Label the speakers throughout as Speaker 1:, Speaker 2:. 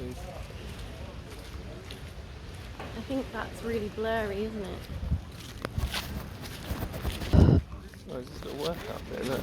Speaker 1: food.
Speaker 2: I think that's really blurry, isn't it?
Speaker 1: Oh, there's this little workout bit, look.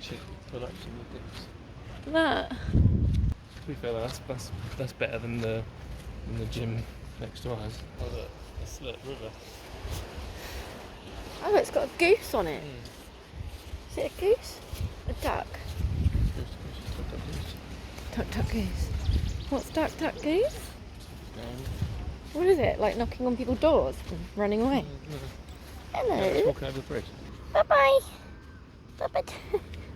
Speaker 1: You pull up some of the dips.
Speaker 2: That.
Speaker 1: To be fair, that's better than the gym next to ours. Oh look, that's the river.
Speaker 2: Oh, it's got a goose on it. Is it a goose? A duck? Duck, duck, goose. What's duck, duck, goose? What is it? Like knocking on people's doors and running away? Hello.
Speaker 1: Yeah, it's walking over the bridge.
Speaker 2: Bye bye. Bye bye.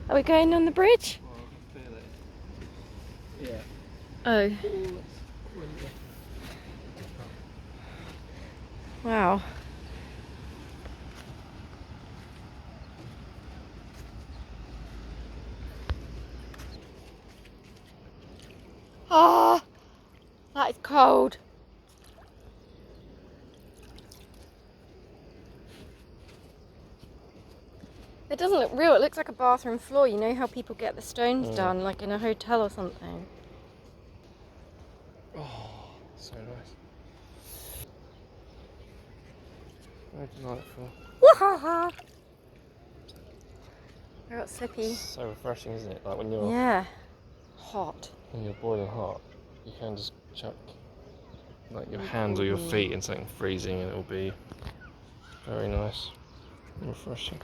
Speaker 2: Are we going on the bridge?
Speaker 1: Oh, I feel it. Yeah.
Speaker 2: Oh. Wow. Ah, that is cold. It doesn't look real, it looks like a bathroom floor. You know how people get the stones done, like in a hotel or something?
Speaker 1: Oh, so nice. Very delightful.
Speaker 2: Wahaha! I got slippy.
Speaker 1: So refreshing, isn't it? Like when you're
Speaker 2: Hot.
Speaker 1: when you're boiling hot, you can just chuck like your hands or your feet in something freezing, and it'll be very nice and refreshing.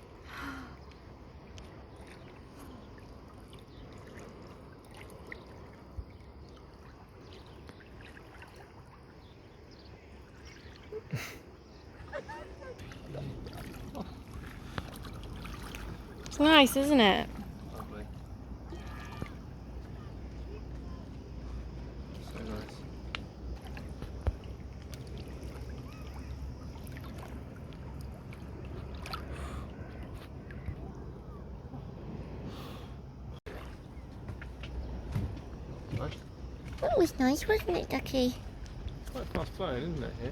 Speaker 2: It's nice, isn't it?
Speaker 1: Lovely. So nice. Nice.
Speaker 2: That was nice, wasn't it, Ducky?
Speaker 1: Quite fast flowing, isn't it? Here.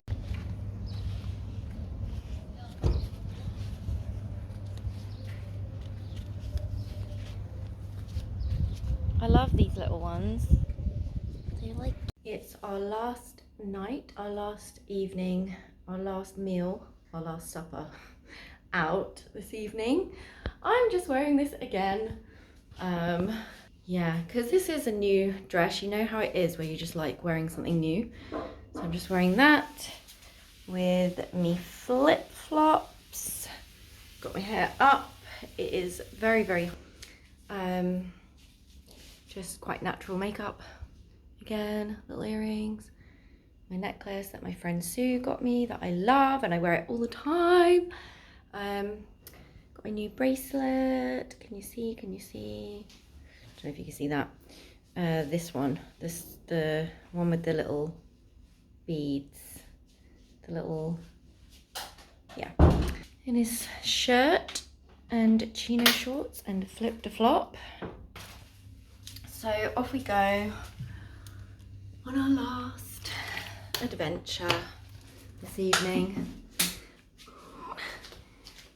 Speaker 2: I love these little ones. They like. It's our last night, our last evening, our last meal, our last supper out this evening. I'm just wearing this again. Yeah, because this is a new dress. You know how it is where you just like wearing something new. So I'm just wearing that with me flip-flops. Got my hair up. It is very, very just quite natural makeup. Again, little earrings, my necklace that my friend Sue got me that I love and I wear it all the time. Got my new bracelet. Can you see? Can you see? I don't know if you can see that. This one, the one with the little beads, the little, yeah. In his shirt and chino shorts and flip-to-flop. So off we go on our last adventure this evening.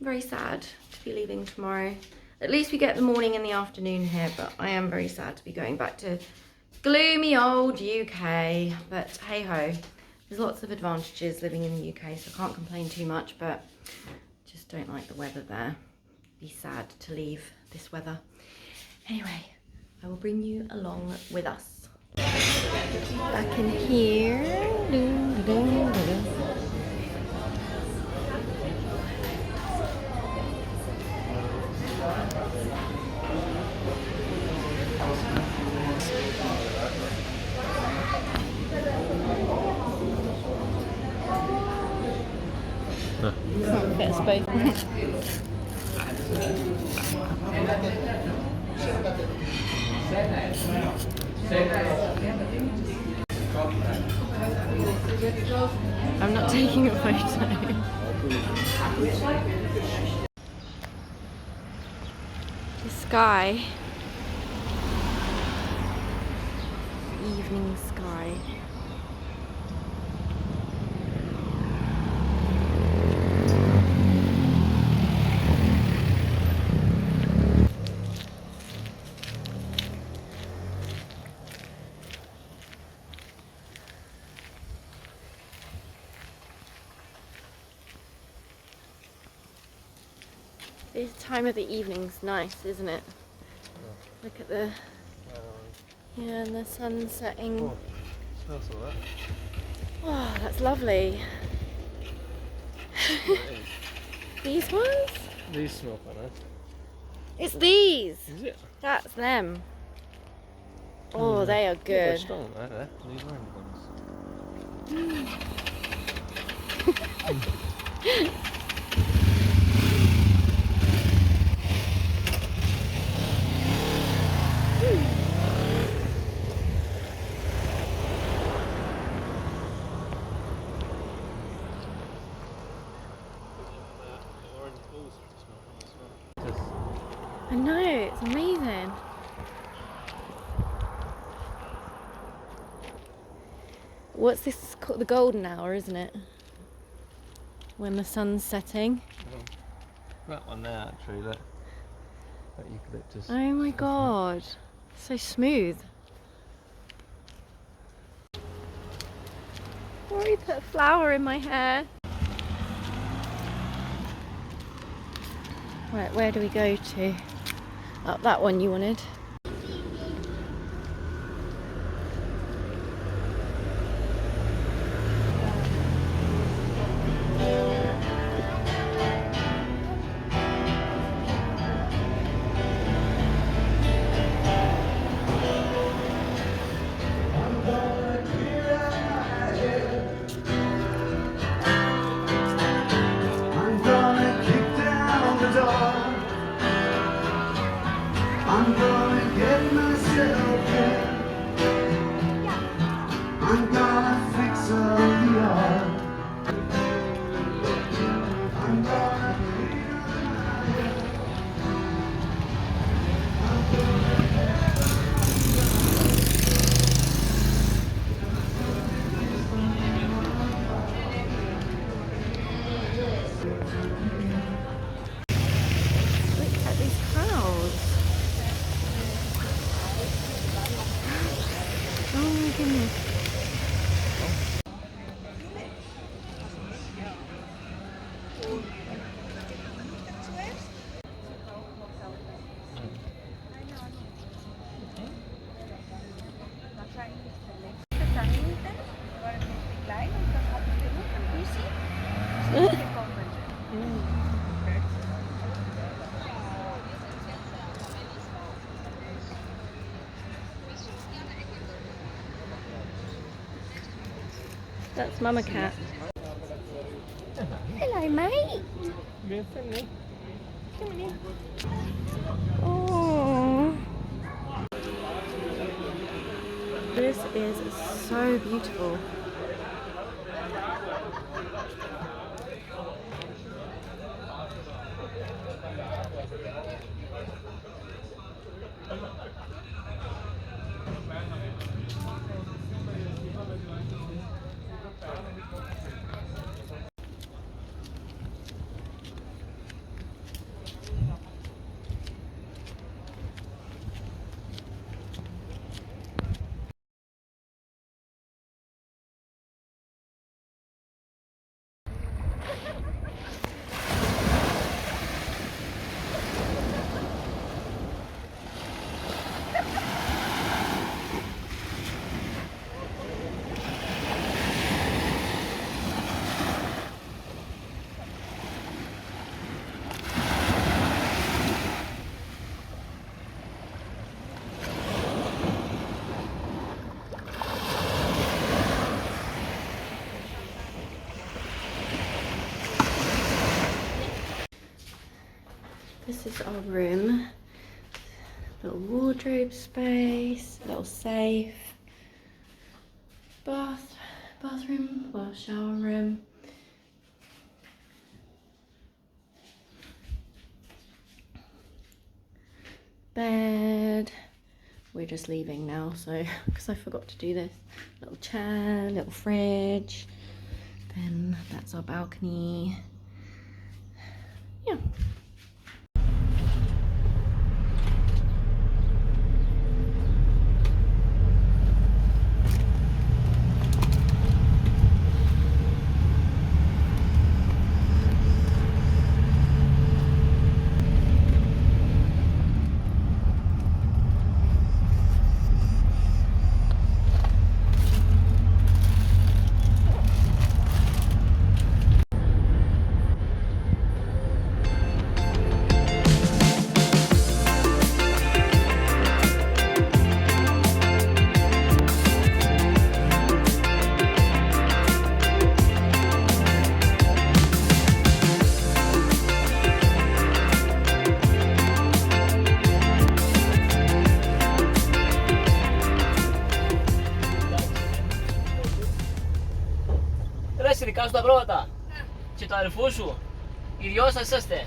Speaker 2: Very sad to be leaving tomorrow. At least we get the morning and the afternoon here, but I am very sad to be going back to gloomy old UK. But hey ho, there's lots of advantages living in the UK, so I can't complain too much, but just don't like the weather there. Be sad to leave this weather. Anyway, I will bring you along with us. Back in here. Can't fit us both. I'm not taking a photo. The sky. Evening sky. This time of the evening's nice, isn't it? Look at the and the sun setting.
Speaker 1: Oh, smells all that.
Speaker 2: Oh, that's lovely. These ones?
Speaker 1: These smell quite nice.
Speaker 2: It's these.
Speaker 1: Is it?
Speaker 2: That's them. Oh, they are
Speaker 1: Yeah, they're
Speaker 2: good.
Speaker 1: strong, they're. These orange ones.
Speaker 2: I know, it's amazing. What's this called? The golden hour, isn't it? When the sun's setting.
Speaker 1: That one there, actually, that eucalyptus.
Speaker 2: Oh my god, so smooth. Rory put a flower in my hair. Right, where do we go to? Up that one you wanted.
Speaker 3: I'm gonna get myself in. I'm gonna fix up the yard. I'm gonna clean up my head.
Speaker 2: Look at these crowds. Oh my goodness. That's Mama Cat. Hello, mate.
Speaker 1: Being friendly.
Speaker 2: Come on in. Oh, this is so beautiful. This is our room. Little wardrobe space, little safe, bathroom, well, shower room. Bed. We're just leaving now, so because I forgot to do this. Little chair, little fridge. Then that's our balcony. Yeah.
Speaker 4: εσύ δικά σου τα πρόβατα. Και το αδερφού σου. Οι δυο σας είσαστε.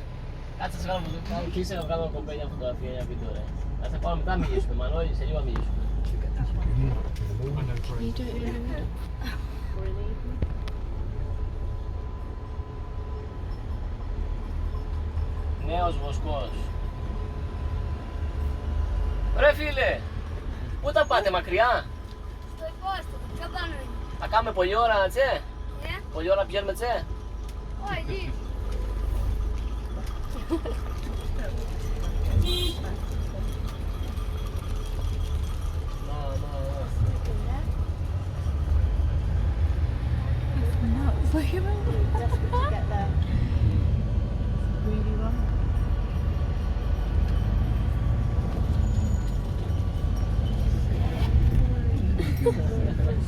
Speaker 4: Κάτσε να σε κάνω φωτογραφία. Κλείσε να βγάλω κοπέλια φωτογραφία για βίντεο ρε. Κάτσε πάμε μετά μιλήσουμε. Μανώλη, σε λίγο μιλήσουμε.
Speaker 2: You don't know.
Speaker 4: Νέος βοσκός. Ρε φίλε, πού τα πάτε μακριά?
Speaker 3: Στο υπόστατο, πιο πάνω είναι.
Speaker 4: Θα κάνουμε πολλή ώρα τσε?
Speaker 3: Ναι,
Speaker 4: Πολλή ώρα πηγαίνουμε τσε?
Speaker 3: όχι.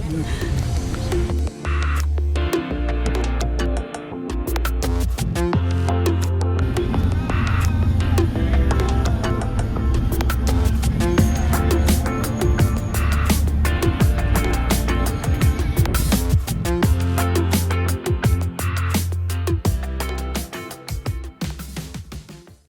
Speaker 4: Να,